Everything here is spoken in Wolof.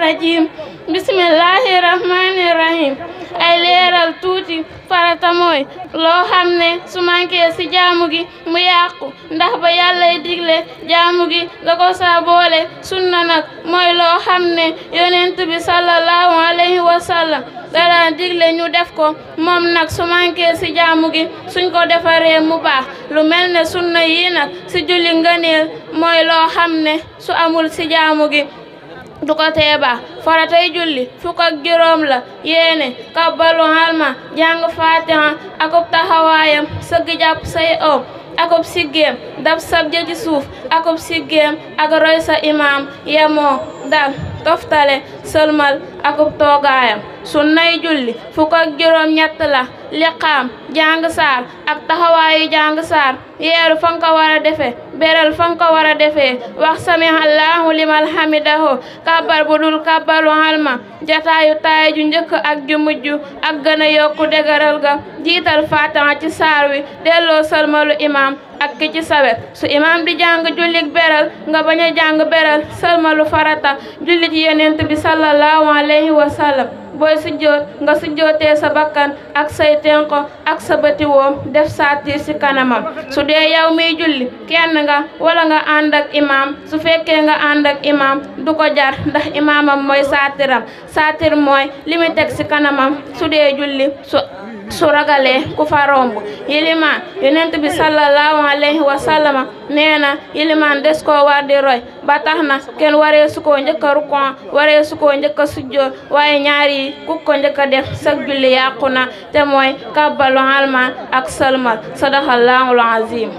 rajim bismillahi rahmani rahim ay leeral tuuti farata mooy loo xam ne su manqué ci jaamu gi mu yàqu ndax ba yàllay digle jaamu gi da ko saa boole sunna nag mooy loo xam ne yonent bi sallallahu alayhi wa sallam dara digle ñu def ko moom nag su manqué ci jaamu gi suñ ko defaree mu baax lu mel ne sunna yi nag ci julli ngëneel mooy loo xam ne su amul ci jaamu gi du ko tee baax faratay julli fukk ak juróom la yéene kabbalu halma jàng fatiha akub taxawaayam sëgg jàpp say oom akub siggeem dab sab ci suuf akub siggeem ak roy sa imaam yemoo dal toftale sëlmal akub toogaayam sunnay julli fukk ak juróom ñett la liqaam jàng saar ak taxawaayu jàng saar yeeru fa nga ko war a defee beral fa nga ko war a defee wax samihallahu liman hamidahu kabar bu dul kabaru halma jataayu taay ju njëkk ak ju mujj ak gën a yokku dëgëral ga jiital fatiha ci saar wi delloo sëlmalu imaam ak ki ci sawet su imaam di jàng jullik beral nga bañ a jàng beral sëlmalu farata jullit yonent bi sallallahu alayhi wa sallam booy sujjoot nga sujjootee sa bakkan ak say tenko ak sa bëti woom def saatiir ci kanamam su dee yow miy julli kenn nga wala nga ànd ak imaam su fekkee nga ànd ak imaam du ko jar ndax imaamam mooy saatiram saatir mooy li mu teg ci kanamam su dee julli su ragalee ku fa romb yilimaan yonent bi sallallahu alayhi wa sallama nee na yilimaan des koo war di roy ba tax na kenn waree su koo njëkk a rukon waree su koo njëkk a sujjoot waaye ñaar yi ku ko njëkk a def sag julli yàqu na te mooy kabbalu halma ak sëlmal sadaqallahul azim